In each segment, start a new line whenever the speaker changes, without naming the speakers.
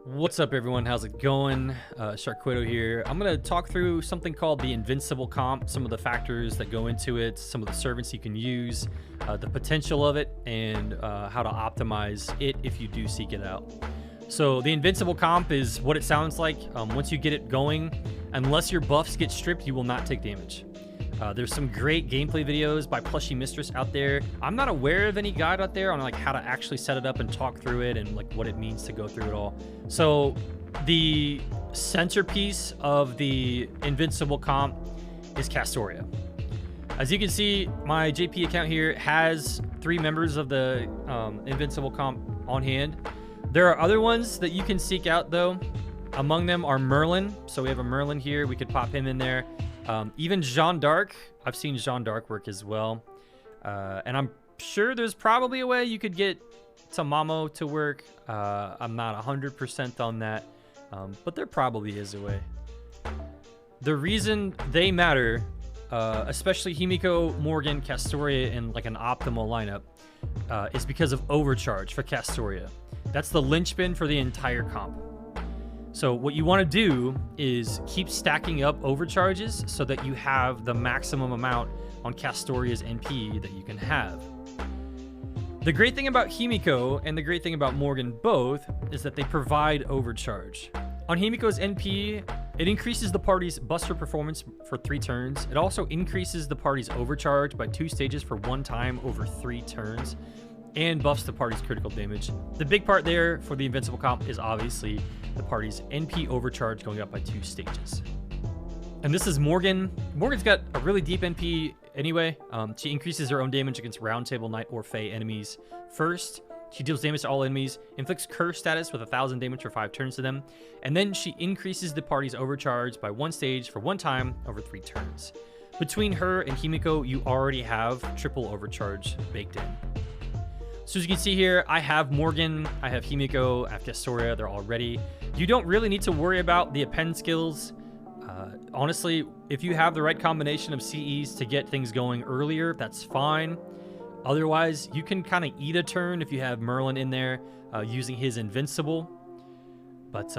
What's up, everyone? How's it going? Sharkquito here. I'm going to talk through something called the Invincible comp, some of the factors that go into it, some of the servants you can use, the potential of it, and how to optimize it if you do seek it out. So the Invincible comp is what it sounds like. Once you get it going, unless your buffs get stripped, you will not take damage. There's some great gameplay videos by Plushy Mistress out there. I'm not aware of any guide out there on like how to actually set it up and talk through it and like what it means to go through it all. So the centerpiece of the Invincible comp is Castoria. As you can see, my JP account here has 3 members of the Invincible comp on hand. There are other ones that you can seek out though. Among them are Merlin. So we have a Merlin here. We could pop him in there. Even Jeanne d'Arc. I've seen Jeanne d'Arc work as well. And I'm sure there's probably a way you could get Tamamo to work. I'm not 100% on that, but there probably is a way. The reason they matter, especially Himiko, Morgan, Castoria in like an optimal lineup, is because of Overcharge for Castoria. That's the linchpin for the entire comp. So what you want to do is keep stacking up overcharges so that you have the maximum amount on Castoria's NP that you can have. The great thing about Himiko and the great thing about Morgan both is that they provide overcharge. On Himiko's NP, it increases the party's buster performance for 3 turns. It also increases the party's overcharge by 2 stages for 1 time over 3 turns. And buffs the party's critical damage. The big part there for the Invincible comp is obviously the party's NP overcharge going up by 2 stages. And this is Morgan. Morgan's got a really deep NP anyway. She increases her own damage against Round Table Knight or Fae enemies first. She deals damage to all enemies, inflicts curse status with 1,000 damage for 5 turns to them, and then she increases the party's overcharge by 1 stage for 1 time over 3 turns. Between her and Himiko, you already have triple overcharge baked in. So as you can see here, I have Morgan, I have Himiko, I have Castoria, they're all ready. You don't really need to worry about the append skills. Honestly, if you have the right combination of CEs to get things going earlier, that's fine. Otherwise, you can kind of eat a turn if you have Merlin in there using his Invincible. But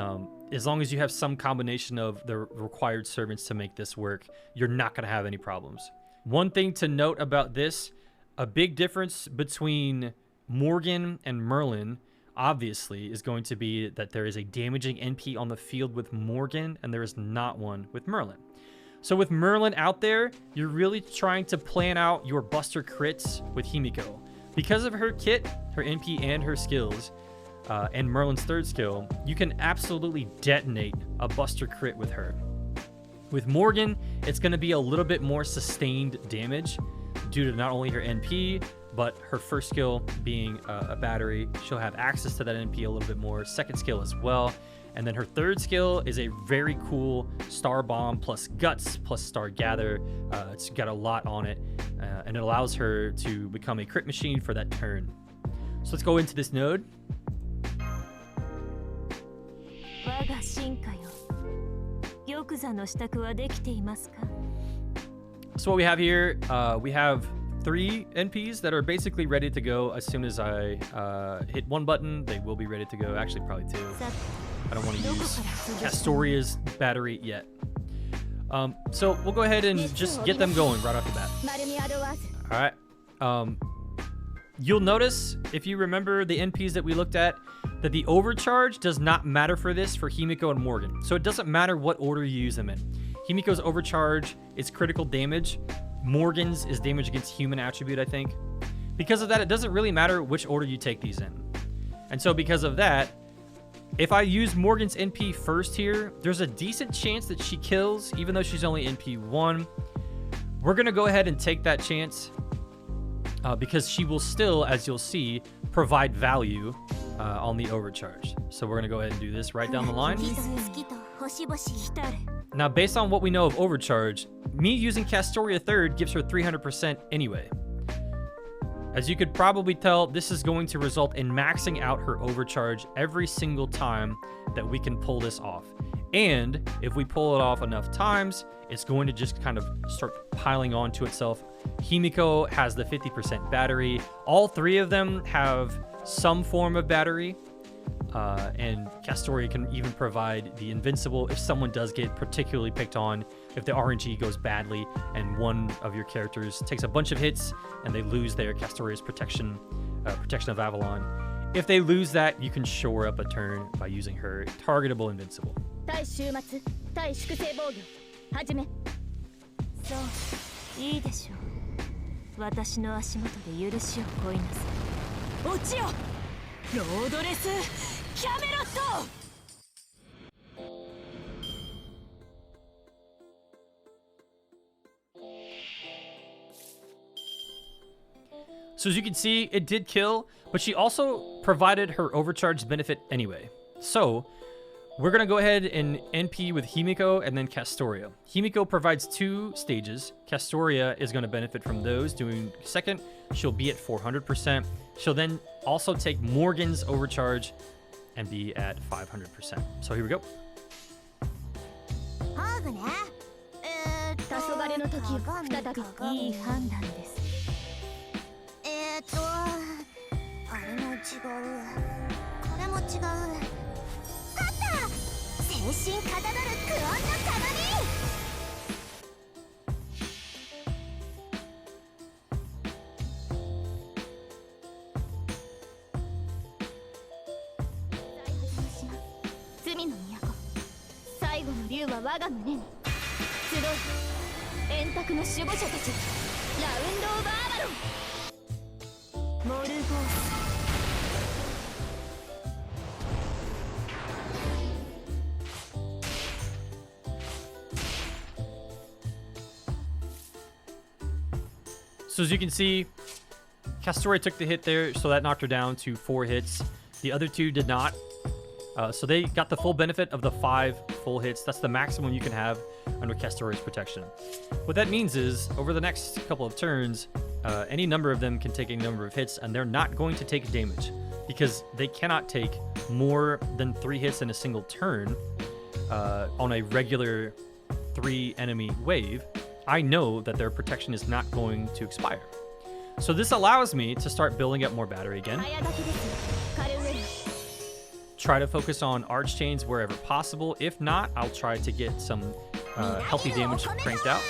as long as you have some combination of the required servants to make this work, you're not going to have any problems. One thing to note about this, a big difference between Morgan and Merlin, obviously, is going to be that there is a damaging NP on the field with Morgan, and there is not one with Merlin. So with Merlin out there, you're really trying to plan out your buster crits with Himiko. Because of her kit, her NP, and her skills, and Merlin's 3rd skill, you can absolutely detonate a buster crit with her. With Morgan, it's going to be a little bit more sustained damage due to not only her NP, but her 1st skill being a battery. She'll have access to that NP a little bit more. 2nd skill as well. And then her 3rd skill is a very cool Star Bomb plus Guts plus Star Gather. It's got a lot on it, and it allows her to become a crit machine for that turn. So let's go into this node. So what we have here, we have 3 NPs that are basically ready to go. As soon as I hit 1 button, they will be ready to go. Actually, probably 2. I don't want to use Castoria's battery yet. So we'll go ahead and just get them going right off the bat. All right. You'll notice, if you remember the NPs that we looked at, that the overcharge does not matter for this for Himiko and Morgan. So it doesn't matter what order you use them in. Himiko's overcharge is critical damage. Morgan's is damage against human attribute, I think. Because of that, it doesn't really matter which order you take these in. And so because of that, if I use Morgan's NP first here, there's a decent chance that she kills, even though she's only NP 1. We're going to go ahead and take that chance because she will still, as you'll see, provide value on the overcharge. So we're going to go ahead and do this right down the line. Now, based on what we know of overcharge, me using Castoria 3rd gives her 300% anyway. As you could probably tell, this is going to result in maxing out her overcharge every single time that we can pull this off. And if we pull it off enough times, it's going to just kind of start piling onto itself. Himiko has the 50% battery. All 3 of them have some form of battery. and Castoria can even provide the Invincible if someone does get particularly picked on, if the RNG goes badly and one of your characters takes a bunch of hits and they lose their Castoria's protection of Avalon. If they lose that, you can shore up a turn by using her targetable Invincible.
対終末対粛清防御始めそういいでしょう私の足元で許しを乞いなさい落ちよロードレスキャメロット
So as you can see, it did kill, but she also provided her overcharge benefit anyway. So we're going to go ahead and NP with Himiko and then Castoria. Himiko provides 2 stages. Castoria is going to benefit from those. Doing second, she'll be at 400%. She'll then also take Morgan's overcharge and be at 500%. So here we go.
黄昏の時を再びいい判断です。あれも違うこれも違う勝った精神かたどるクオンの鏡罪の都最後の竜は我が胸に集う円卓の守護者たちラウンド・オブ・アバロンモルゴース
So as you can see, Castoria took the hit there, so that knocked her down to 4 hits. The other 2 did not. So they got the full benefit of the 5 full hits. That's the maximum you can have under Castoria's protection. What that means is, over the next couple of turns, any number of them can take a number of hits, and they're not going to take damage, because they cannot take more than 3 hits in a single turn on a regular 3 enemy wave. I know that their protection is not going to expire. So this allows me to start building up more battery again. Try to focus on arch chains wherever possible. If not, I'll try to get some healthy damage cranked out.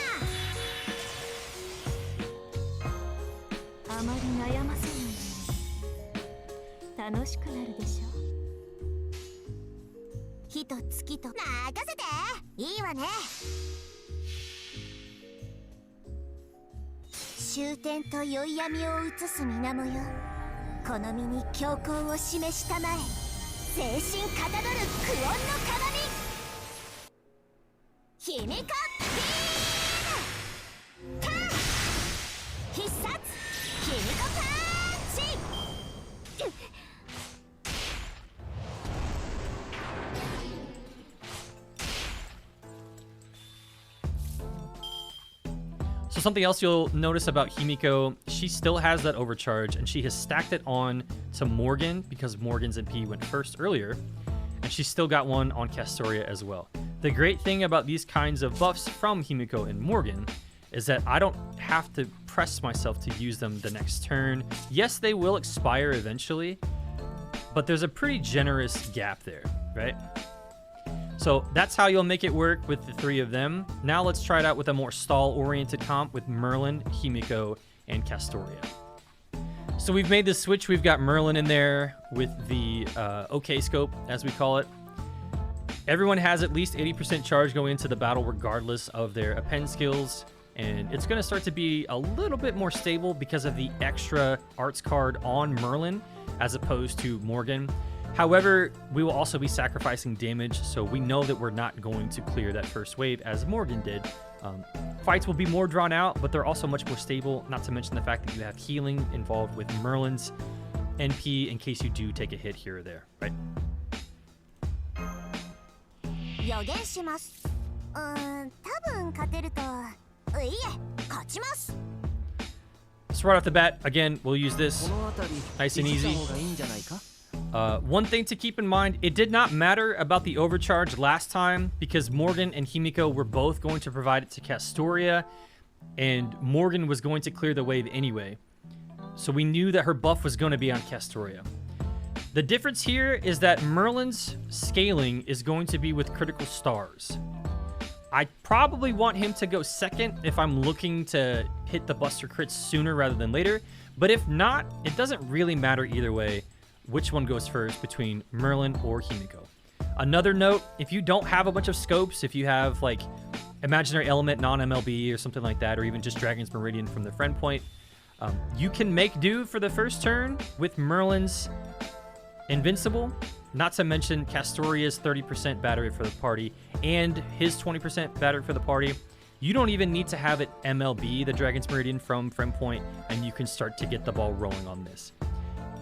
So something else you'll notice about Himiko, she still has that overcharge, and she has stacked it on to Morgan because Morgan's MP went first earlier, and she's still got one on Castoria as well. The great thing about these kinds of buffs from Himiko and Morgan is that I don't have to press myself to use them the next turn. Yes, they will expire eventually, but there's a pretty generous gap there, right? So that's how you'll make it work with the 3 of them. Now let's try it out with a more stall-oriented comp with Merlin, Himiko, and Castoria. So we've made the switch. We've got Merlin in there with the OK scope, as we call it. Everyone has at least 80% charge going into the battle regardless of their append skills. And it's going to start to be a little bit more stable because of the extra arts card on Merlin as opposed to Morgan. However, we will also be sacrificing damage, so we know that we're not going to clear that first wave as Morgan did. Fights will be more drawn out, but they're also much more stable, not to mention the fact that you have healing involved with Merlin's NP in case you do take a hit here or there, right? So right off the bat, again, we'll use this nice and easy. One thing to keep in mind, it did not matter about the overcharge last time because Morgan and Himiko were both going to provide it to Castoria, and Morgan was going to clear the wave anyway. So we knew that her buff was going to be on Castoria. The difference here is that Merlin's scaling is going to be with critical stars. I probably want him to go second if I'm looking to hit the buster crits sooner rather than later. But if not, it doesn't really matter either way which one goes first between Merlin or Himiko. Another note, if you don't have a bunch of scopes, if you have like Imaginary Element, non-MLB or something like that, or even just Dragon's Meridian from the friend point, you can make do for the first turn with Merlin's Invincible, not to mention Castoria's 30% battery for the party and his 20% battery for the party. You don't even need to have it MLB, the Dragon's Meridian from friend point, and you can start to get the ball rolling on this.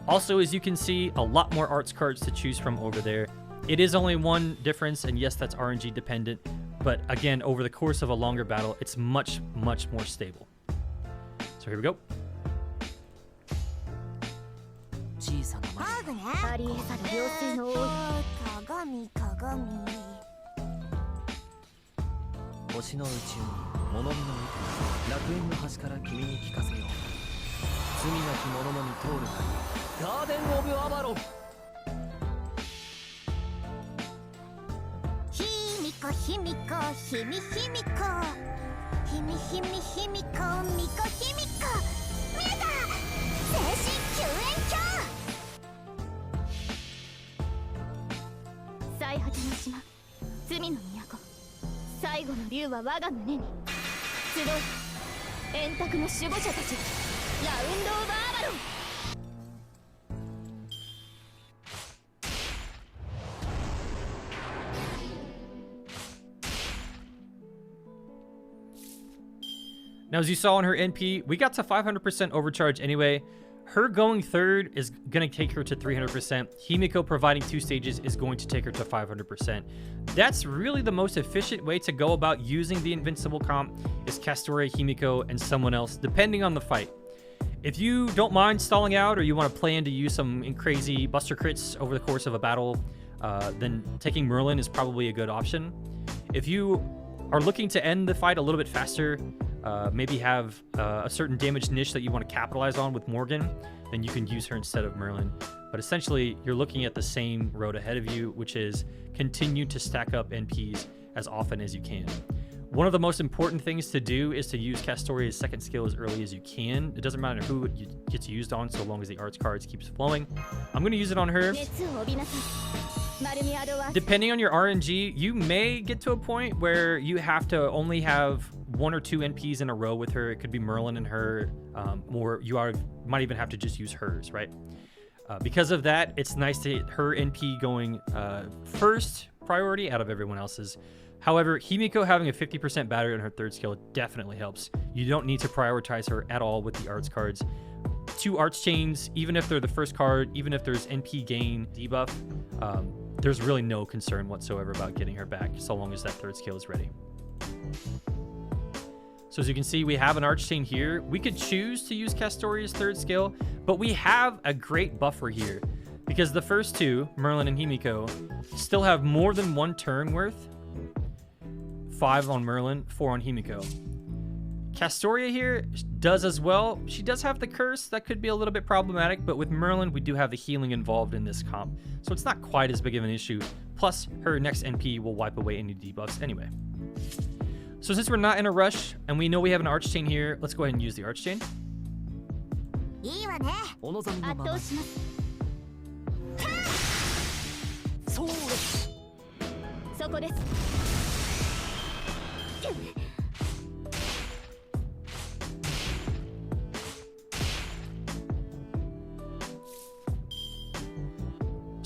Also, as you can see, a lot more arts cards to choose from over there. It is only one difference, and yes, that's RNG dependent, but again, over the course of a longer battle, it's much, much more stable. So here we go.
ありえざる妖精の王よ鏡鏡
星の宇宙に物見の糸楽園の端から君に聞かせよう罪なき者のみ通るがガーデン・オブ・アバロン
ひみこひみこひみひみこひみひみひみこみこひみこ見えた精神救援鏡最果ての島罪の都最後の竜は我が胸に集い円卓の守護者たちラウンド・オブ・アバロン
Now, as you saw on her NP, we got to 500% overcharge anyway. Her going third is going to take her to 300%. Himiko providing 2 stages is going to take her to 500%. That's really the most efficient way to go about using the Invincible comp is Castoria, Himiko, and someone else, depending on the fight. If you don't mind stalling out or you want to plan to use some crazy buster crits over the course of a battle, then taking Merlin is probably a good option. If you are looking to end the fight a little bit faster, maybe have a certain damage niche that you want to capitalize on with Morgan, then you can use her instead of Merlin. But essentially, you're looking at the same road ahead of you, which is continue to stack up NPs as often as you can. One of the most important things to do is to use Castoria's second skill as early as you can. It doesn't matter who it gets used on, so long as the arts cards keeps flowing. I'm going to use it on her. Depending on your RNG, you may get to a point where you have to only have 1 or 2 NPs in a row with her. It could be Merlin and her, or you might even have to just use hers, right? Because of that, it's nice to get her NP going first priority out of everyone else's. However, Himiko having a 50% battery on her third skill definitely helps. You don't need to prioritize her at all with the arts cards. 2 arts chains, even if they're the first card, even if there's NP gain debuff, there's really no concern whatsoever about getting her back so long as that third skill is ready. So as you can see, we have an arch chain here. We could choose to use Castoria's third skill, but we have a great buffer here because the first 2, Merlin and Himiko, still have more than 1 turn worth. 5 on Merlin, 4 on Himiko. Castoria here does as well. She does have the curse that could be a little bit problematic, but with Merlin, we do have the healing involved in this comp, so it's not quite as big of an issue. Plus, her next NP will wipe away any debuffs anyway. So since we're not in a rush, and we know we have an arch chain here, let's go ahead and use the arch chain.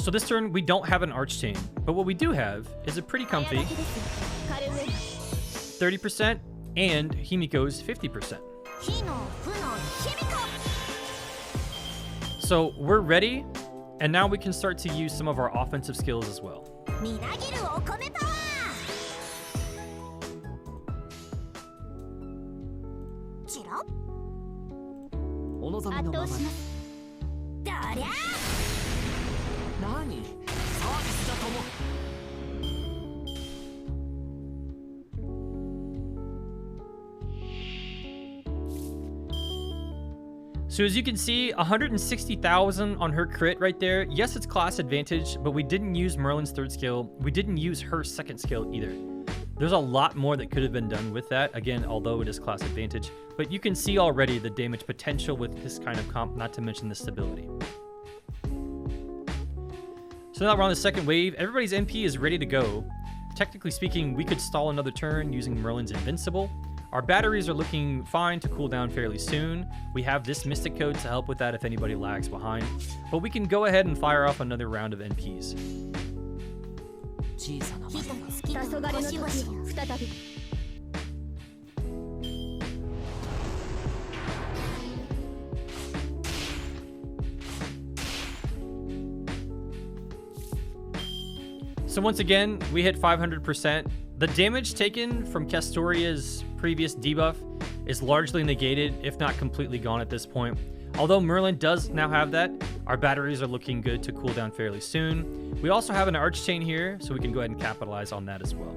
So this turn, we don't have an arch chain, but what we do have is a pretty comfy 30% and Himiko's 50%. So we're ready, and now we can start to use some of our offensive skills as well. So So as you can see, 160,000 on her crit right there. Yes, it's class advantage, but we didn't use Merlin's third skill. We didn't use her second skill either. There's a lot more that could have been done with that, again, although it is class advantage. But you can see already the damage potential with this kind of comp, not to mention the stability. So now we're on the second wave. Everybody's MP is ready to go. Technically speaking, we could stall another turn using Merlin's Invincible. Our batteries are looking fine to cool down fairly soon. We have this Mystic Code to help with that if anybody lags behind. But we can go ahead and fire off another round of NPs. So once again, we hit 500%. The damage taken from Castoria's previous debuff is largely negated, if not completely gone at this point. Although Merlin does now have that, our batteries are looking good to cool down fairly soon. We also have an Arch Chain here, so we can go ahead and capitalize on that as well.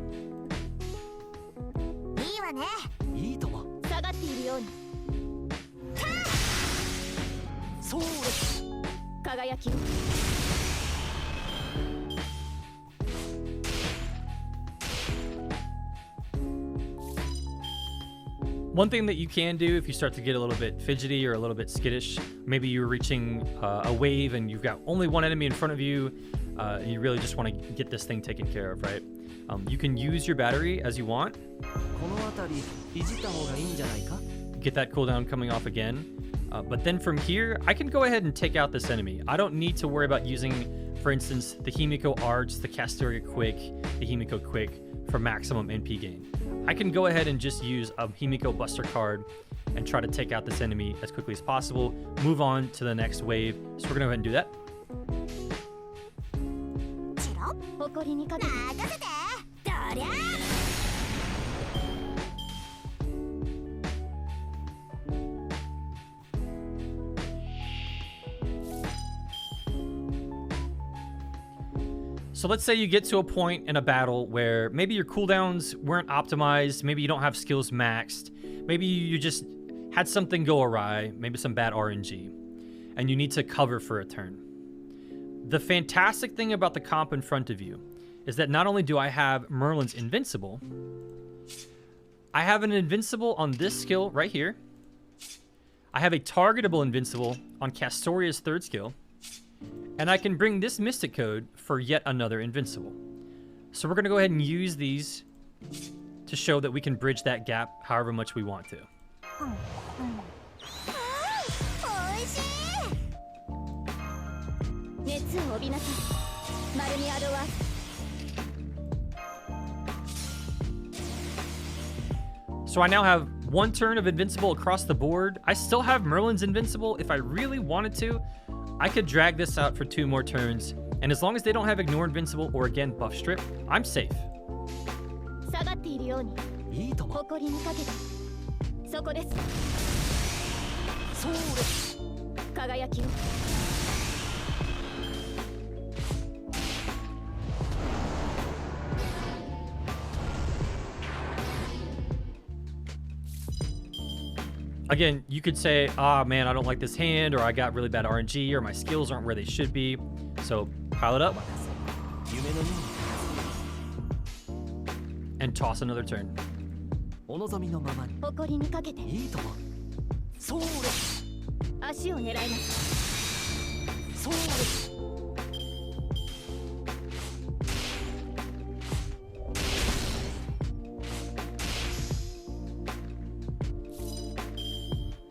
One thing that you can do if you start to get a little bit fidgety or a little bit skittish, maybe you're reaching a wave and you've got only one enemy in front of you, and you really just want to get this thing taken care of, right? You can use your battery as you want. Get that cooldown coming off again. But then from here, I can go ahead and take out this enemy. I don't need to worry about using, for instance, the Himiko Arch, the Castoria Quick, the Himiko Quick for maximum NP gain. I can go ahead and just use a Himiko Buster card and try to take out this enemy as quickly as possible, move on to the next wave. So we're going to go ahead and do that. So let's say you get to a point in a battle where maybe your cooldowns weren't optimized, maybe you don't have skills maxed, maybe you just had something go awry, maybe some bad RNG, and you need to cover for a turn. The fantastic thing about the comp in front of you is that not only do I have Merlin's Invincible, I have an Invincible on this skill right here. I have a targetable Invincible on Castoria's third skill. And I can bring this Mystic Code for yet another Invincible. So we're going to go ahead and use these to show that we can bridge that gap however much we want to. So I now have one turn of Invincible across the board. I still have Merlin's Invincible. If I really wanted to, I could drag this out for 2 more turns, and as long as they don't have Ignore Invincible or again Buff Strip, I'm safe. Again, you could say, ah, man, I don't like this hand, or I got really bad RNG, or my skills aren't where they should be. So pile it up and toss another turn.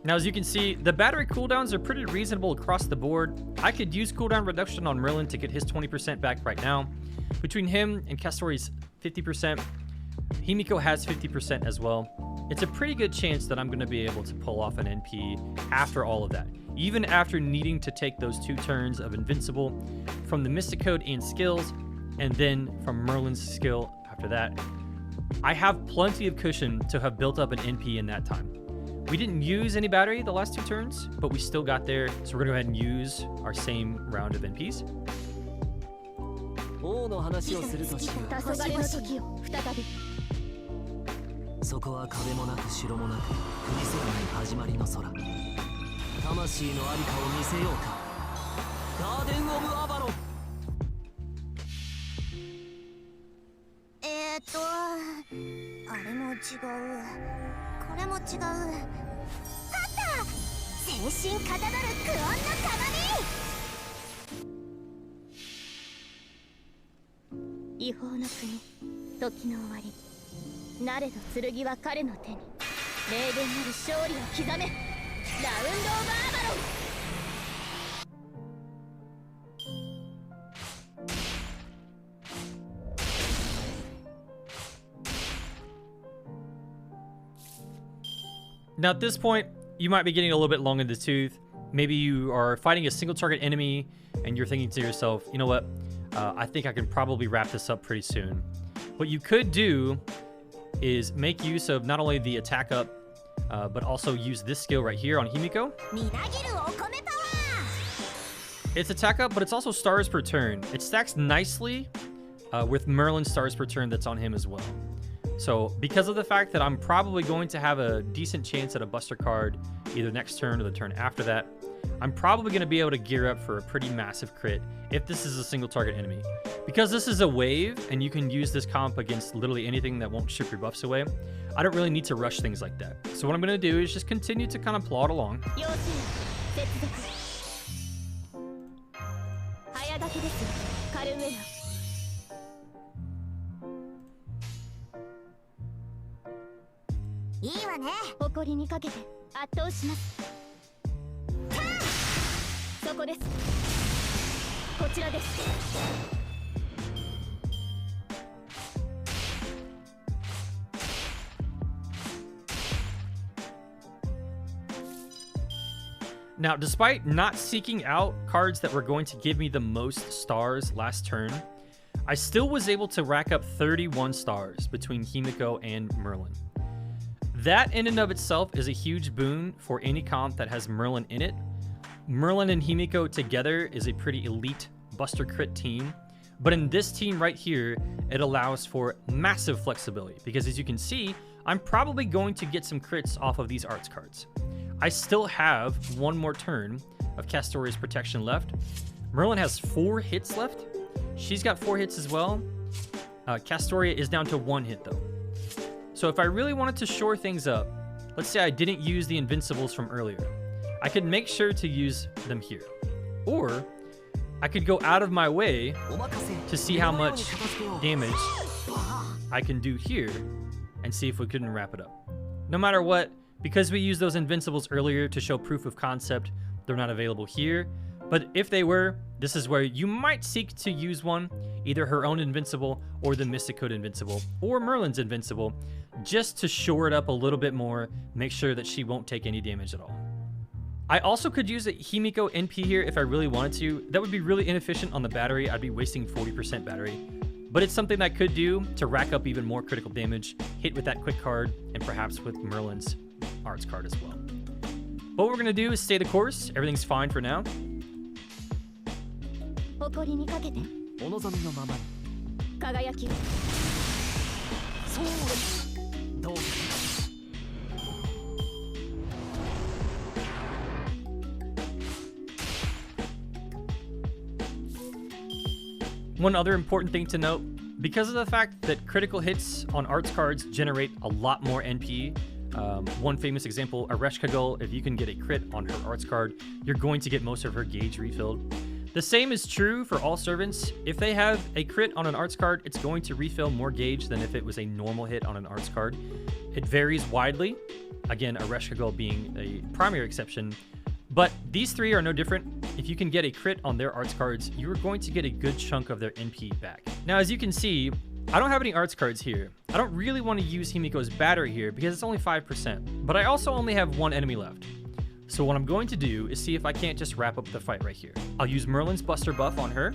Now, as you can see, the battery cooldowns are pretty reasonable across the board. I could use cooldown reduction on Merlin to get his 20% back right now. Between him and Castori's 50%, Himiko has 50% as well. It's a pretty good chance that I'm going to be able to pull off an NP after all of that. Even after needing to take those 2 turns of Invincible from the Mystic Code and skills, and then from Merlin's skill after that, I have plenty of cushion to have built up an NP in that time. We didn't use any battery the last 2 turns, but we still got there, so we're going to go ahead and use our same round of NPs.
魂のありかを見せようか。ガーデン・オブ・アバロン。
あれも違う、これも違う。あった！全身かたどるクオンの鏡！違法の国、時の終わり。なれど剣は彼の手に。霊言なる勝利を刻め。ラウンド・オブ・アバロン。
Now at this point, you might be getting a little bit long in the tooth. Maybe you are fighting a single target enemy and you're thinking to yourself, you know what, I think I can probably wrap this up pretty soon. What you could do is make use of not only the attack up, but also use this skill right here on Himiko. It's attack up, but it's also stars per turn. It stacks nicely with Merlin stars per turn that's on him as well. So because of the fact that I'm probably going to have a decent chance at a buster card either next turn or the turn after that, I'm probably going to be able to gear up for a pretty massive crit if this is a single target enemy. Because this is a wave and you can use this comp against literally anything that won't strip your buffs away, I don't really need to rush things like that. So what I'm going to do is just continue to kind of plod along. Now, despite not seeking out cards that were going to give me the most stars last turn, I still was able to rack up 31 stars between Himiko and Merlin. That in and of itself is a huge boon for any comp that has Merlin in it. Merlin and Himiko together is a pretty elite buster crit team, but in this team right here, it allows for massive flexibility because as you can see, I'm probably going to get some crits off of these arts cards. I still have one more turn of Castoria's protection left. Merlin has 4 hits left. She's got 4 hits as well. Castoria is down to 1 hit though. So if I really wanted to shore things up, let's say I didn't use the Invincibles from earlier, I could make sure to use them here. Or I could go out of my way to see how much damage I can do here and see if we couldn't wrap it up. No matter what, because we used those Invincibles earlier to show proof of concept, they're not available here. But if they were, this is where you might seek to use one, either her own Invincible or the Mystic Code Invincible or Merlin's Invincible, just to shore it up a little bit more, make sure that she won't take any damage at all. I also could use a Himiko NP here if I really wanted to. That would be really inefficient on the battery. I'd be wasting 40% battery. But it's something I could do to rack up even more critical damage, hit with that quick card, and perhaps with Merlin's arts card as well. What we're going to do is stay the course. Everything's fine for now. One other important thing to note, because of the fact that critical hits on arts cards generate a lot more NP, one famous example, Ereshkigal, if you can get a crit on her arts card, you're going to get most of her gauge refilled. The same is true for all servants. If they have a crit on an arts card, it's going to refill more gauge than if it was a normal hit on an arts card. It varies widely. Again, Ereshkigal being a primary exception. But these three are no different. If you can get a crit on their arts cards, you're going to get a good chunk of their NP back. Now, as you can see, I don't have any arts cards here. I don't really want to use Himiko's battery here because it's only 5%, but I also only have 1 enemy left. So what I'm going to do is see if I can't just wrap up the fight right here. I'll use Merlin's Buster buff on her.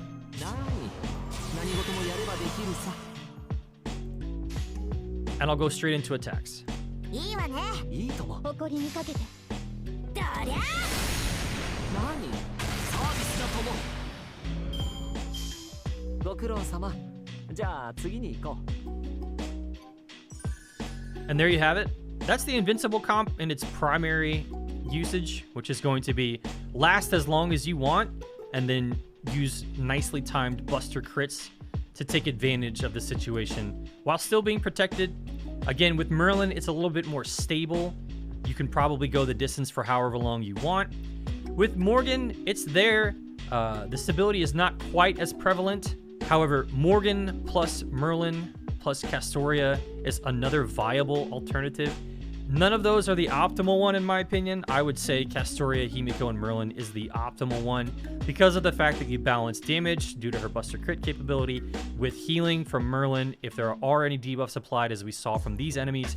And I'll go straight into attacks. And there you have it. That's the Invincible comp in its primary usage, which is going to be last as long as you want, and then use nicely timed buster crits to take advantage of the situation while still being protected. Again, with Merlin, it's a little bit more stable. You can probably go the distance for however long you want. With Morgan, it's there. The stability is not quite as prevalent. However, Morgan plus Merlin plus Castoria is another viable alternative. None of those are the optimal one in my opinion. I would say Castoria, Himiko, and Merlin is the optimal one because of the fact that you balance damage due to her buster crit capability with healing from Merlin if there are any debuffs applied, as we saw from these enemies,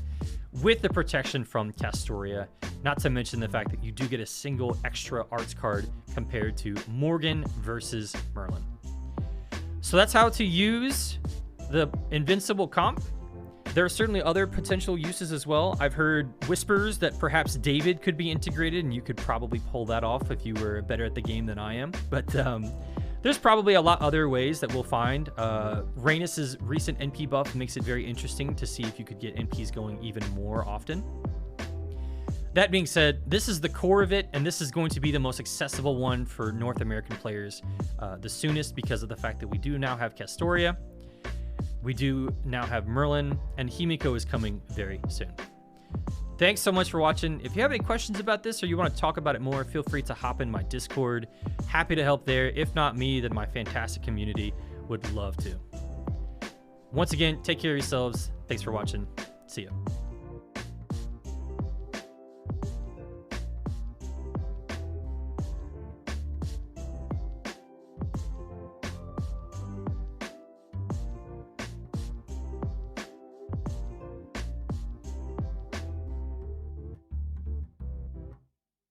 with the protection from Castoria. Not to mention the fact that you do get a single extra arts card compared to Morgan versus Merlin. So that's how to use the Invincible comp. There are certainly other potential uses as well. I've heard whispers that perhaps David could be integrated, and you could probably pull that off if you were better at the game than I am. But there's probably a lot other ways that we'll find. Rhaenys's recent NP buff makes it very interesting to see if you could get NPs going even more often. That being said, this is the core of it, and this is going to be the most accessible one for North American players the soonest because of the fact that we do now have Castoria. We do now have Merlin, and Himiko is coming very soon. Thanks so much for watching. If you have any questions about this or you want to talk about it more, feel free to hop in my Discord. Happy to help there. If not me, then my fantastic community would love to. Once again, take care of yourselves. Thanks for watching. See ya.